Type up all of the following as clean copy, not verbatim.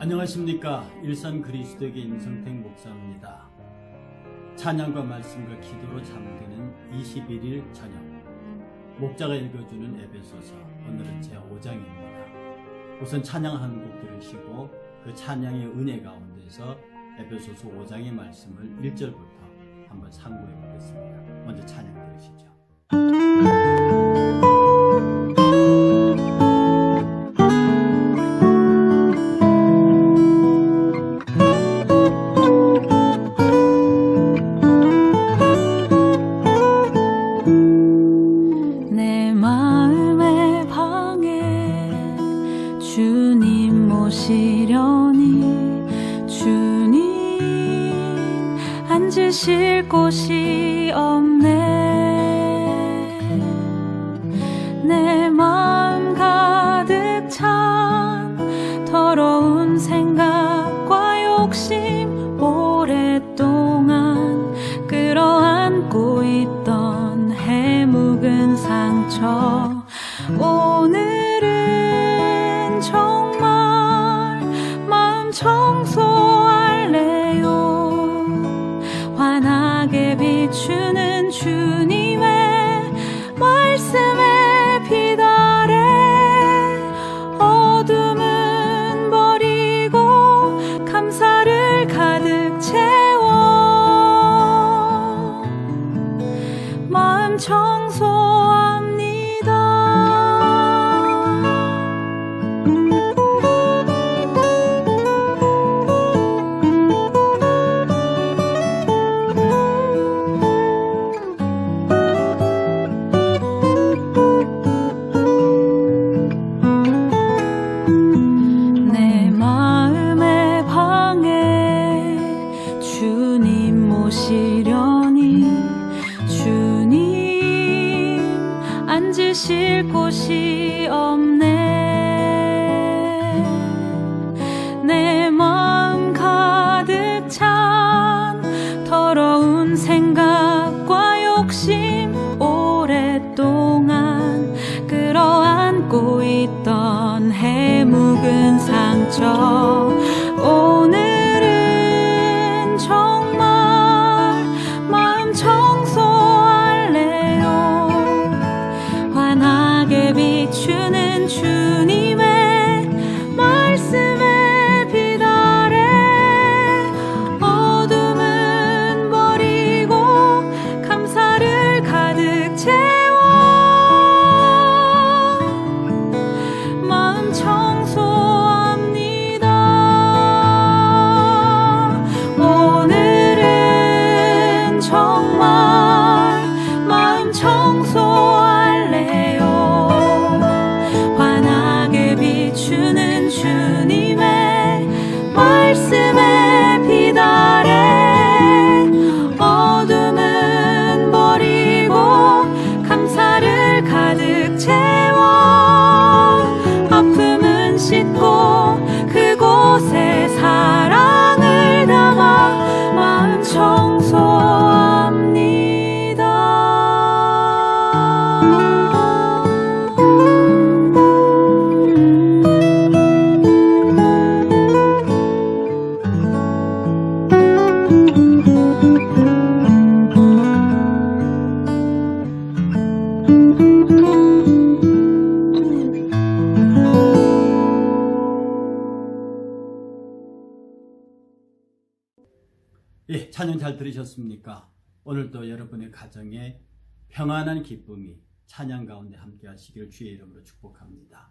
안녕하십니까. 일산 그리스도교 임성택 목사입니다. 찬양과 말씀과 기도로 잠드는 21일 저녁, 목자가 읽어주는 에베소서, 오늘은 제5장입니다. 우선 찬양 한 곡 들으시고 그 찬양의 은혜 가운데서 에베소서 5장의 말씀을 1절부터 한번 상고해 보겠습니다. 먼저 찬양 들으시죠. 앉으실 곳이 없네. 내 마음 가득 찬 더러운 생각과 욕심 오랫동안 끌어안고 있던 해묵은 상처, 오늘은 정말 마음 청소할래요. 환하게 비추는 주님의 말씀에 빛 아래 어둠은 버리고 감사를 가득 채워 마음 청소합니다. 앉으실 곳이 없네. 내 마음 가득 찬 더러운 생각과 욕심 오랫동안 끌어안고 있던 해묵은 상처, 오늘은 정말 마음 청소할래요. 환하게 비추는 주님의 말씀에 빛 아래 어둠은 버리고 감사를 가득 채워 마음 청소합니다. 오늘은 정말 마음 청소할래요. 환하게 비추는 주님의 말씀에 빛 아래 어둠은 버리고 감사를 가득 채워 아픔은 씻고 그곳에 사랑을 담아 마음 청소합니다. 예, 찬양 잘 들으셨습니까? 오늘도 여러분의 가정에 평안한 기쁨이 찬양 가운데 함께 하시기를 주의 이름으로 축복합니다.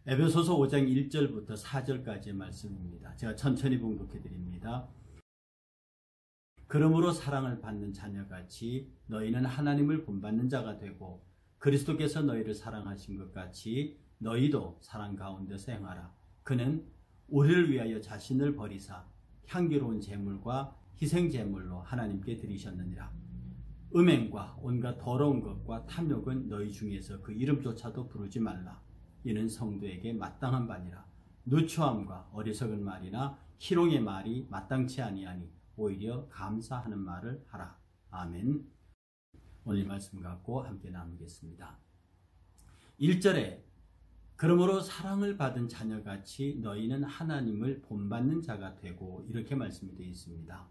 에베소서 5장 1절부터 4절까지의 말씀입니다. 제가 천천히 봉독해 드립니다. 그러므로 사랑을 받는 자녀같이 너희는 하나님을 본받는 자가 되고 그리스도께서 너희를 사랑하신 것 같이 너희도 사랑 가운데서 행하라. 그는 우리를 위하여 자신을 버리사 향기로운 제물과 희생제물로 하나님께 드리셨느니라. 음행과 온갖 더러운 것과 탐욕은 너희 중에서 그 이름조차도 부르지 말라. 이는 성도에게 마땅한 바니라. 누추함과 어리석은 말이나 희롱의 말이 마땅치 아니하니 오히려 감사하는 말을 하라. 아멘. 오늘 말씀 갖고 함께 나누겠습니다. 1절에 그러므로 사랑을 받은 자녀같이 너희는 하나님을 본받는 자가 되고, 이렇게 말씀이 되어 있습니다.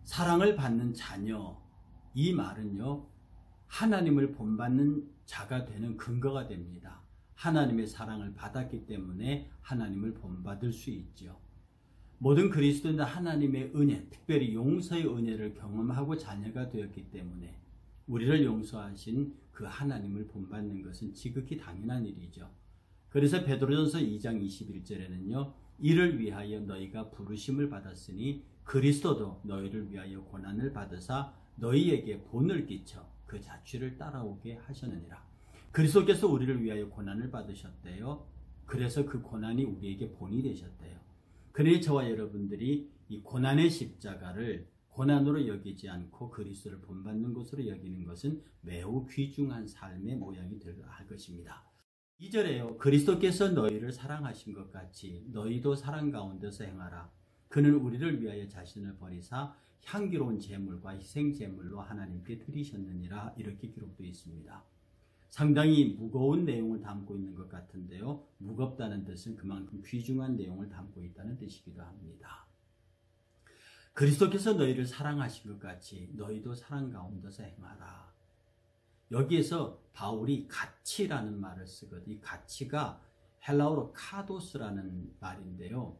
사랑을 받는 자녀, 이 말은요, 하나님을 본받는 자가 되는 근거가 됩니다. 하나님의 사랑을 받았기 때문에 하나님을 본받을 수 있죠. 모든 그리스도인은 하나님의 은혜, 특별히 용서의 은혜를 경험하고 자녀가 되었기 때문에 우리를 용서하신 그 하나님을 본받는 것은 지극히 당연한 일이죠. 그래서 베드로전서 2장 21절에는요. 이를 위하여 너희가 부르심을 받았으니 그리스도도 너희를 위하여 고난을 받으사 너희에게 본을 끼쳐 그 자취를 따라오게 하셨느니라. 그리스도께서 우리를 위하여 고난을 받으셨대요. 그래서 그 고난이 우리에게 본이 되셨대요. 그러니 저와 여러분들이 이 고난의 십자가를 고난으로 여기지 않고 그리스도를 본받는 것으로 여기는 것은 매우 귀중한 삶의 모양이 될 것입니다. 2절에요. 그리스도께서 너희를 사랑하신 것 같이 너희도 사랑 가운데서 행하라. 그는 우리를 위하여 자신을 버리사 향기로운 제물과 희생 제물로 하나님께 드리셨느니라. 이렇게 기록되어 있습니다. 상당히 무거운 내용을 담고 있는 것 같은데요. 무겁다는 뜻은 그만큼 귀중한 내용을 담고 있다는 뜻이기도 합니다. 그리스도께서 너희를 사랑하신 것 같이 너희도 사랑 가운데서 행하라. 여기에서 바울이 가치라는 말을 쓰거든요. 이 가치가 헬라어로 카도스라는 말인데요.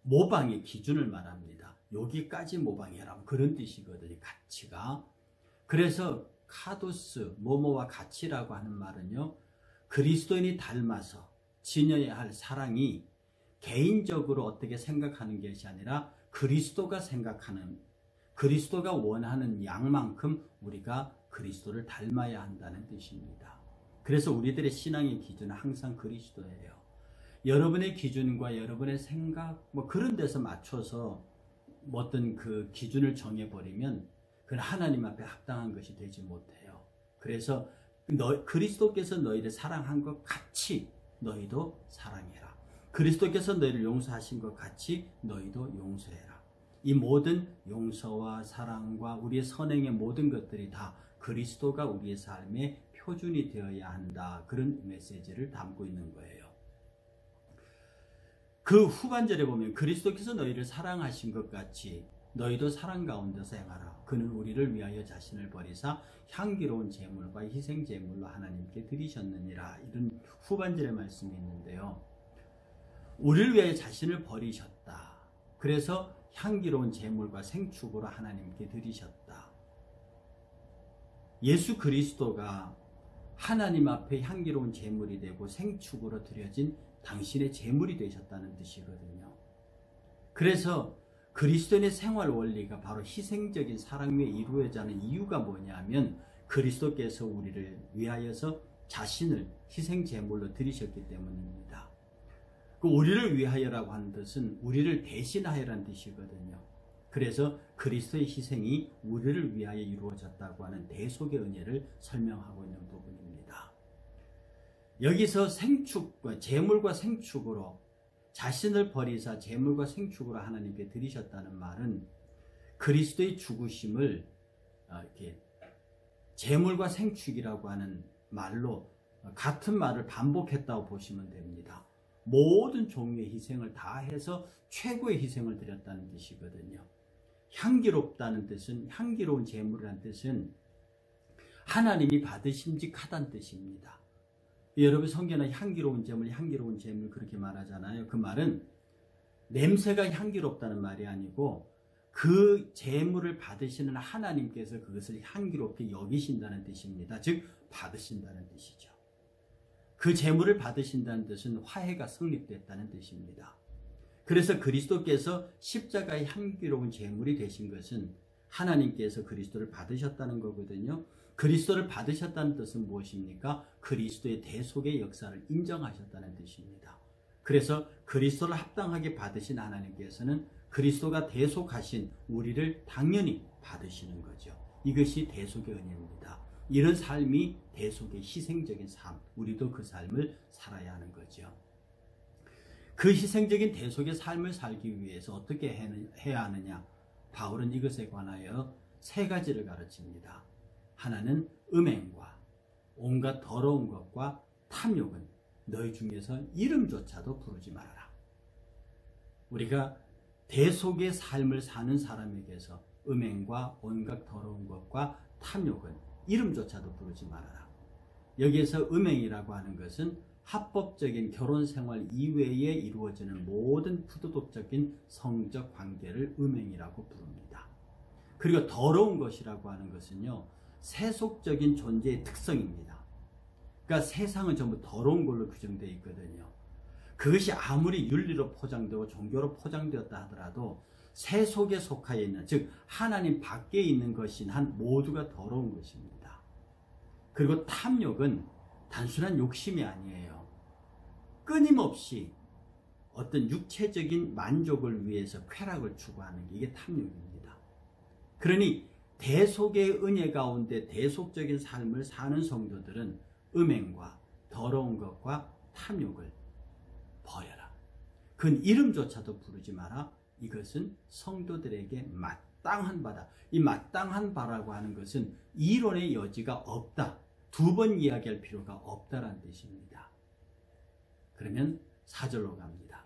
모방의 기준을 말합니다. 여기까지 모방해라, 그런 뜻이거든요. 가치가. 그래서 카도스, 모모와 가치라고 하는 말은요, 그리스도인이 닮아서 지녀야 할 사랑이 개인적으로 어떻게 생각하는 것이 아니라 그리스도가 생각하는, 그리스도가 원하는 양만큼 우리가 그리스도를 닮아야 한다는 뜻입니다. 그래서 우리들의 신앙의 기준은 항상 그리스도예요. 여러분의 기준과 여러분의 생각, 그런 데서 맞춰서 어떤 그 기준을 정해버리면 그건 하나님 앞에 합당한 것이 되지 못해요. 그래서 그리스도께서 너희를 사랑한 것 같이 너희도 사랑해라. 그리스도께서 너희를 용서하신 것 같이 너희도 용서해라. 이 모든 용서와 사랑과 우리의 선행의 모든 것들이 다 그리스도가 우리의 삶의 표준이 되어야 한다. 그런 메시지를 담고 있는 거예요. 그 후반절에 보면 그리스도께서 너희를 사랑하신 것 같이 너희도 사랑 가운데서 행하라. 그는 우리를 위하여 자신을 버리사 향기로운 제물과 희생 제물로 하나님께 드리셨느니라. 이런 후반절의 말씀이 있는데요. 우리를 위하여 자신을 버리셨다. 그래서 향기로운 제물과 생축으로 하나님께 드리셨다. 예수 그리스도가 하나님 앞에 향기로운 제물이 되고 생축으로 드려진 당신의 제물이 되셨다는 뜻이거든요. 그래서 그리스도인의 생활 원리가 바로 희생적인 사랑 위에 이루어져 하는 이유가 뭐냐면 그리스도께서 우리를 위하여서 자신을 희생 제물로 드리셨기 때문입니다. 그 우리를 위하여라고 하는 뜻은 우리를 대신하여라는 뜻이거든요. 그래서 그리스도의 희생이 우리를 위하여 이루어졌다고 하는 대속의 은혜를 설명하고 있는 부분입니다. 여기서 생축과 제물과 생축으로 자신을 버리사 제물과 생축으로 하나님께 드리셨다는 말은 그리스도의 죽으심을 이렇게 제물과 생축이라고 하는 말로 같은 말을 반복했다고 보시면 됩니다. 모든 종류의 희생을 다 해서 최고의 희생을 드렸다는 뜻이거든요. 향기롭다는 뜻은, 향기로운 제물이라는 뜻은 하나님이 받으심직하다는 뜻입니다. 여러분 성경에 향기로운 제물 그렇게 말하잖아요. 그 말은 냄새가 향기롭다는 말이 아니고 그 제물을 받으시는 하나님께서 그것을 향기롭게 여기신다는 뜻입니다. 즉 받으신다는 뜻이죠. 그 제물을 받으신다는 뜻은 화해가 성립됐다는 뜻입니다. 그래서 그리스도께서 십자가의 향기로운 제물이 되신 것은 하나님께서 그리스도를 받으셨다는 거거든요. 그리스도를 받으셨다는 뜻은 무엇입니까? 그리스도의 대속의 역사를 인정하셨다는 뜻입니다. 그래서 그리스도를 합당하게 받으신 하나님께서는 그리스도가 대속하신 우리를 당연히 받으시는 거죠. 이것이 대속의 은혜입니다. 이런 삶이 대속의 희생적인 삶, 우리도 그 삶을 살아야 하는 거죠. 그 희생적인 대속의 삶을 살기 위해서 어떻게 해야 하느냐? 바울은 이것에 관하여 세 가지를 가르칩니다. 하나는 음행과 온갖 더러운 것과 탐욕은 너희 중에서 이름조차도 부르지 말아라. 우리가 대속의 삶을 사는 사람에게서 음행과 온갖 더러운 것과 탐욕은 이름조차도 부르지 말아라. 여기에서 음행이라고 하는 것은 합법적인 결혼 생활 이외에 이루어지는 모든 부도덕적인 성적 관계를 음행이라고 부릅니다. 그리고 더러운 것이라고 하는 것은요, 세속적인 존재의 특성입니다. 그러니까 세상은 전부 더러운 걸로 규정되어 있거든요. 그것이 아무리 윤리로 포장되고 종교로 포장되었다 하더라도 세속에 속하여 있는, 즉 하나님 밖에 있는 것인 한 모두가 더러운 것입니다. 그리고 탐욕은 단순한 욕심이 아니에요. 끊임없이 어떤 육체적인 만족을 위해서 쾌락을 추구하는 게 이게 탐욕입니다. 그러니 대속의 은혜 가운데 대속적인 삶을 사는 성도들은 음행과 더러운 것과 탐욕을 버려라. 그건 이름조차도 부르지 마라. 이것은 성도들에게 마땅한 바다. 이 마땅한 바라고 하는 것은 이론의 여지가 없다. 두 번 이야기할 필요가 없다라는 뜻입니다. 그러면 4절로 갑니다.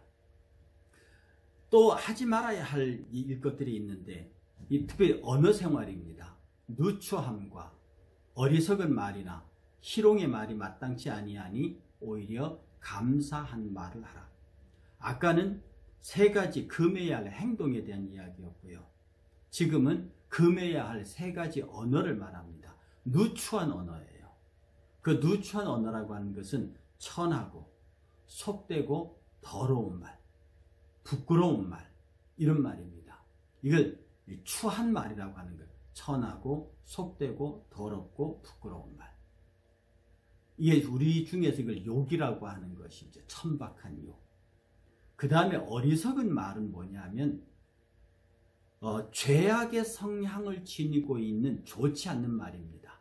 또 하지 말아야 할 일것들이 있는데 특별히 언어 생활입니다. 누추함과 어리석은 말이나 희롱의 말이 마땅치 아니하니 오히려 감사한 말을 하라. 아까는 세 가지 금해야 할 행동에 대한 이야기였고요. 지금은 금해야 할 세 가지 언어를 말합니다. 누추한 언어예요. 그 누추한 언어라고 하는 것은 천하고 속되고 더러운 말, 부끄러운 말, 이런 말입니다. 이걸 추한 말이라고 하는 것. 천하고 속되고 더럽고 부끄러운 말. 이게 우리 중에서 이걸 욕이라고 하는 것이죠. 천박한 욕. 그 다음에 어리석은 말은 뭐냐면 죄악의 성향을 지니고 있는 좋지 않는 말입니다.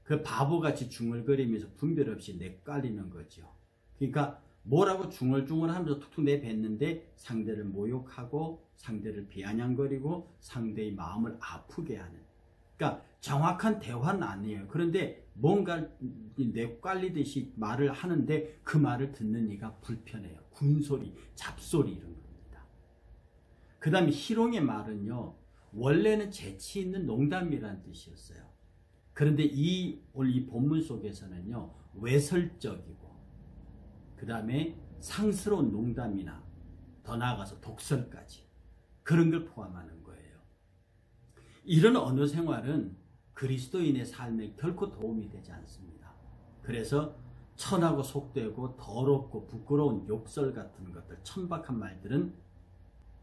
그 바보같이 중얼거리면서 분별 없이 내깔리는 거죠. 그러니까 뭐라고 중얼중얼 하면서 툭툭 내뱉는데 상대를 모욕하고 상대를 비아냥거리고 상대의 마음을 아프게 하는, 그러니까 정확한 대화는 아니에요. 그런데 뭔가 내깔리듯이 말을 하는데 그 말을 듣는 이가 불편해요. 군소리, 잡소리 이런 겁니다. 그 다음에 희롱의 말은요, 원래는 재치 있는 농담이라는 뜻이었어요. 그런데 오늘 이 본문 속에서는요, 외설적이고 그 다음에 상스러운 농담이나 더 나아가서 독설까지 그런 걸 포함하는 거예요. 이런 언어 생활은 그리스도인의 삶에 결코 도움이 되지 않습니다. 그래서 천하고 속되고 더럽고 부끄러운 욕설 같은 것들, 천박한 말들은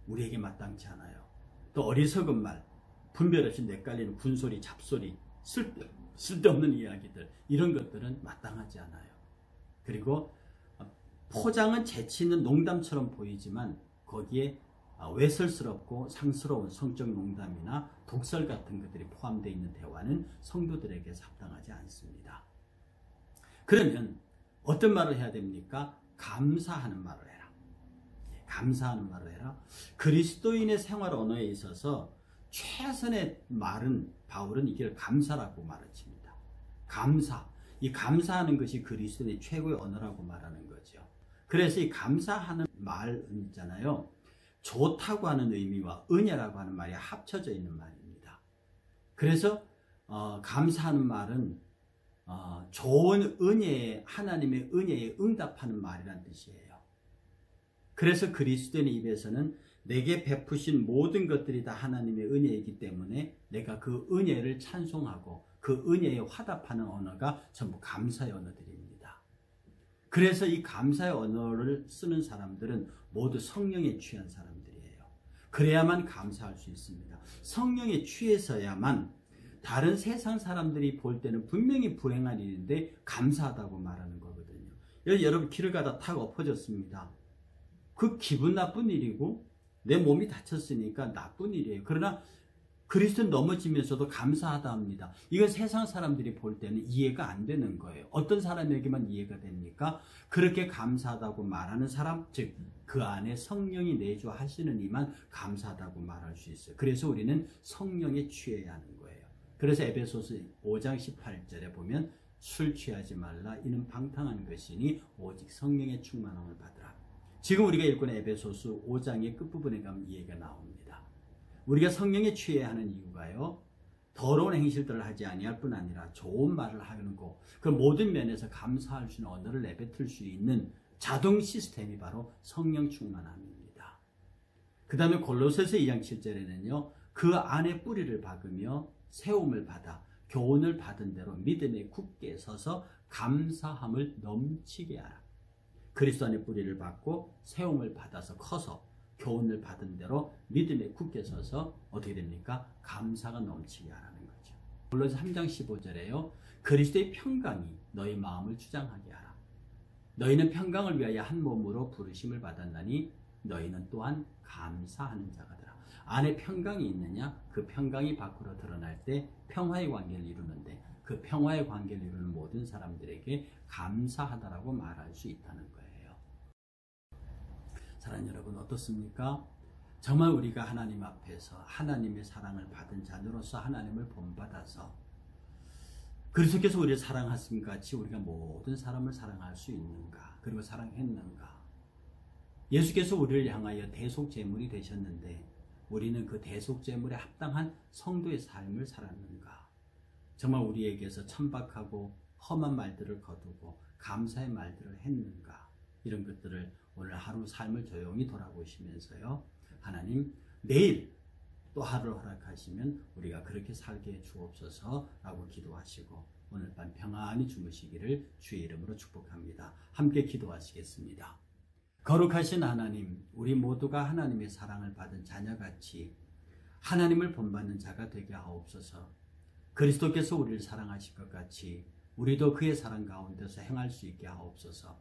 우리에게 마땅치 않아요. 또 어리석은 말, 분별 없이 내깔리는 군소리, 잡소리, 쓸데없는 이야기들, 이런 것들은 마땅하지 않아요. 그리고 포장은 재치 있는 농담처럼 보이지만 거기에 외설스럽고 상스러운 성적 농담이나 독설 같은 것들이 포함되어 있는 대화는 성도들에게 합당하지 않습니다. 그러면 어떤 말을 해야 됩니까? 감사하는 말을 해라. 감사하는 말을 해라. 그리스도인의 생활 언어에 있어서 최선의 말은 바울은 이걸 감사라고 말해칩니다. 감사. 이 감사하는 것이 그리스도인의 최고의 언어라고 말하는 거죠. 그래서 이 감사하는 말 있잖아요. 좋다고 하는 의미와 은혜라고 하는 말이 합쳐져 있는 말입니다. 그래서 감사하는 말은 좋은 은혜에, 하나님의 은혜에 응답하는 말이라는 뜻이에요. 그래서 그리스도인의 입에서는 내게 베푸신 모든 것들이 다 하나님의 은혜이기 때문에 내가 그 은혜를 찬송하고 그 은혜에 화답하는 언어가 전부 감사의 언어들입니다. 그래서 이 감사의 언어를 쓰는 사람들은 모두 성령에 취한 사람들이에요. 그래야만 감사할 수 있습니다. 성령에 취해서야만 다른 세상 사람들이 볼 때는 분명히 불행한 일인데 감사하다고 말하는 거거든요. 여러분 길을 가다 탁 엎어졌습니다. 그 기분 나쁜 일이고 내 몸이 다쳤으니까 나쁜 일이에요. 그러나 그리스도는 넘어지면서도 감사하다 합니다. 이건 세상 사람들이 볼 때는 이해가 안 되는 거예요. 어떤 사람에게만 이해가 됩니까? 그렇게 감사하다고 말하는 사람, 즉 그 안에 성령이 내주하시는 이만 감사하다고 말할 수 있어요. 그래서 우리는 성령에 취해야 하는 거예요. 그래서 에베소서 5장 18절에 보면 술 취하지 말라. 이는 방탕한 것이니 오직 성령의 충만함을 받으라. 지금 우리가 읽은 에베소서 5장의 끝부분에 가면 이 얘기가 나옵니다. 우리가 성령에 취해야 하는 이유가요, 더러운 행실들을 하지 아니할 뿐 아니라 좋은 말을 하는 거, 그 모든 면에서 감사할 수 있는 언어를 내뱉을 수 있는 자동 시스템이 바로 성령 충만함입니다. 그 다음에 골로새서 2장 7절에는요, 그 안에 뿌리를 박으며 세움을 받아 교훈을 받은 대로 믿음에 굳게 서서 감사함을 넘치게 하라. 그리스도 안에 뿌리를 박고 세움을 받아서 커서 교훈을 받은 대로 믿음에 굳게 서서 어떻게 됩니까? 감사가 넘치게 하라는 거죠. 골로새 3장 15절에요. 그리스도의 평강이 너희 마음을 주장하게 하라. 너희는 평강을 위하여 한 몸으로 부르심을 받았나니 너희는 또한 감사하는 자가 되라. 안에 평강이 있느냐? 그 평강이 밖으로 드러날 때 평화의 관계를 이루는데, 그 평화의 관계를 이루는 모든 사람들에게 감사하다라고 말할 수 있다는 거예요. 사랑하는 여러분, 어떻습니까? 정말 우리가 하나님 앞에서 하나님의 사랑을 받은 자녀로서 하나님을 본받아서 그리스도께서 우리를 사랑하신 것 같이 우리가 모든 사람을 사랑할 수 있는가? 그리고 사랑했는가? 예수께서 우리를 향하여 대속제물이 되셨는데 우리는 그 대속제물에 합당한 성도의 삶을 살았는가? 정말 우리에게서 천박하고 험한 말들을 거두고 감사의 말들을 했는가? 이런 것들을 오늘 하루 삶을 조용히 돌아보시면서요, 하나님 내일 또 하루를 허락하시면 우리가 그렇게 살게 해 주옵소서 라고 기도하시고 오늘 밤 평안히 주무시기를 주의 이름으로 축복합니다. 함께 기도하시겠습니다. 거룩하신 하나님, 우리 모두가 하나님의 사랑을 받은 자녀같이 하나님을 본받는 자가 되게 하옵소서. 그리스도께서 우리를 사랑하실 것 같이 우리도 그의 사랑 가운데서 행할 수 있게 하옵소서.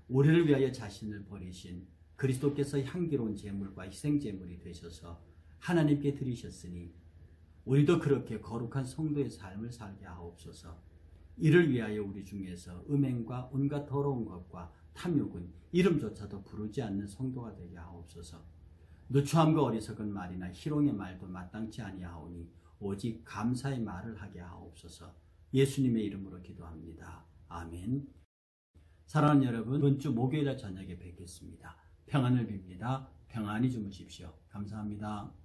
우리를 위하여 자신을 버리신 그리스도께서 향기로운 제물과 희생제물이 되셔서 하나님께 드리셨으니 우리도 그렇게 거룩한 성도의 삶을 살게 하옵소서. 이를 위하여 우리 중에서 음행과 온갖 더러운 것과 탐욕은 이름조차도 부르지 않는 성도가 되게 하옵소서. 누추함과 어리석은 말이나 희롱의 말도 마땅치 아니하오니 오직 감사의 말을 하게 하옵소서. 예수님의 이름으로 기도합니다. 아멘. 사랑하는 여러분, 이번 주 목요일 저녁에 뵙겠습니다. 평안을 빕니다. 평안히 주무십시오. 감사합니다.